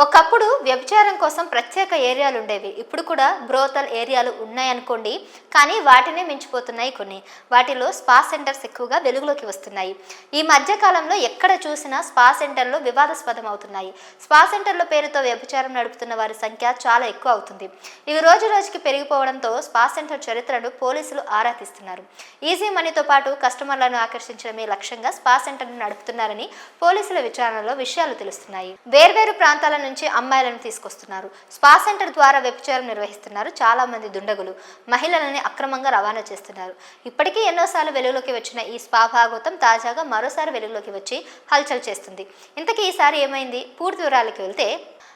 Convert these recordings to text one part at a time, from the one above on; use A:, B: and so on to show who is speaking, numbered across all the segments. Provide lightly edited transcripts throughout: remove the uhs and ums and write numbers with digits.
A: ఒకప్పుడు వ్యభిచారం కోసం ప్రత్యేక ఏరియాలు ఉండేవి. ఇప్పుడు కూడా బ్రోతల్ ఏరియాలు ఉన్నాయనుకోండి, కానీ వాటినే మించిపోతున్నాయి కొన్ని. వాటిలో స్పా సెంటర్స్ ఎక్కువగా వెలుగులోకి వస్తున్నాయి. ఈ మధ్య కాలంలో ఎక్కడ చూసినా స్పా సెంటర్లు వివాదాస్పదం అవుతున్నాయి. స్పా సెంటర్ల పేరుతో వ్యభిచారం నడుపుతున్న వారి సంఖ్య చాలా ఎక్కువ అవుతుంది. ఇవి రోజు రోజుకి పెరిగిపోవడంతో స్పా సెంటర్ చరిత్రను పోలీసులు ఆరా తీస్తున్నారు. ఈజీ మనీతో పాటు కస్టమర్లను ఆకర్షించడమే లక్ష్యంగా స్పా సెంటర్ను నడుపుతున్నారని పోలీసుల విచారణలో విషయాలు తెలుస్తున్నాయి. వేర్వేరు ప్రాంతాల నుంచి అమ్మాయిలను తీసుకొస్తున్నారు. స్పా సెంటర్ ద్వారా వ్యభిచారం నిర్వహిస్తున్నారు. చాలా మంది దుండగులు మహిళలని అక్రమంగా రవాణా చేస్తున్నారు. ఇప్పటికీ ఎన్నోసార్లు వెలుగులోకి వచ్చిన ఈ స్పా భాగవతం తాజాగా మరోసారి వెలుగులోకి వచ్చి హల్చల్ చేస్తుంది. ఇంతకీ ఈసారి ఏమైంది? పూర్తి వివరాలకు వెళ్తే,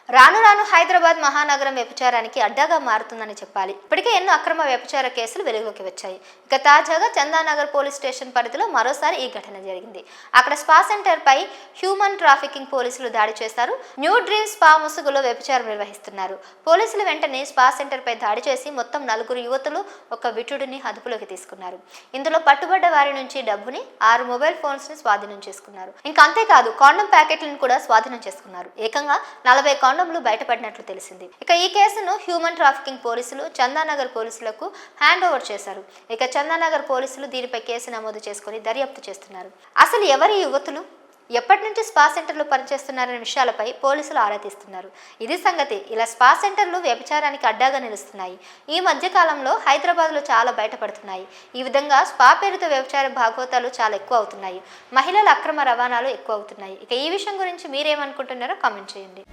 A: రాను రాను హైదరాబాద్ మహానగరం వ్యభిచారానికి అడ్డాగా మారుతుందని చెప్పాలి. ఇప్పటికే ఎన్నో అక్రమ వ్యభిచార కేసులు వెలుగులోకి వచ్చాయి. ఇక తాజాగా చందానగర్ పోలీస్ స్టేషన్ పరిధిలో మరోసారి ఈ ఘటన జరిగింది. అక్కడ స్పా సెంటర్ పై హ్యూమన్ ట్రాఫికింగ్ పోలీసులు దాడి చేశారు. న్యూ డ్రీమ్ స్పా ముసుగులో వ్యభిచారం నిర్వహిస్తున్నారు. పోలీసులు వెంటనే స్పా సెంటర్ పై దాడి చేసి మొత్తం 4 యువతులు, ఒక విటుడిని అదుపులోకి తీసుకున్నారు. ఇందులో పట్టుబడ్డ వారి నుంచి డబ్బుని, 6 మొబైల్ ఫోన్స్ ని స్వాధీనం చేసుకున్నారు. ఇంకా అంతేకాదు, కాండం ప్యాకెట్లను కూడా స్వాధీనం చేసుకున్నారు. ఏకంగా 40 కాండంలు బయటపడినట్లు తెలిసింది. ఇక ఈ కేసును హ్యూమన్ ట్రాఫికింగ్ పోలీసులు చందానగర్ పోలీసులకు హ్యాండ్ ఓవర్ చేశారు. ఇక చందానగర్ పోలీసులు దీనిపై కేసు నమోదు చేసుకుని దర్యాప్తు చేస్తున్నారు. అసలు ఎవరి యువతులు, ఎప్పటి నుంచి స్పా సెంటర్లు పనిచేస్తున్నారనే విషయాలపై పోలీసులు ఆరా తీస్తున్నారు. ఇది సంగతి. ఇలా స్పా సెంటర్లు వ్యభిచారానికి అడ్డాగా నిలుస్తున్నాయి. ఈ మధ్య కాలంలో హైదరాబాద్లో చాలా బయటపడుతున్నాయి. ఈ విధంగా స్పా పేరుతో వ్యభిచార భాగవతాలు చాలా ఎక్కువ అవుతున్నాయి. మహిళల అక్రమ రవాణాలు ఎక్కువ అవుతున్నాయి. ఇక ఈ విషయం గురించి మీరేమనుకుంటున్నారో కామెంట్ చేయండి.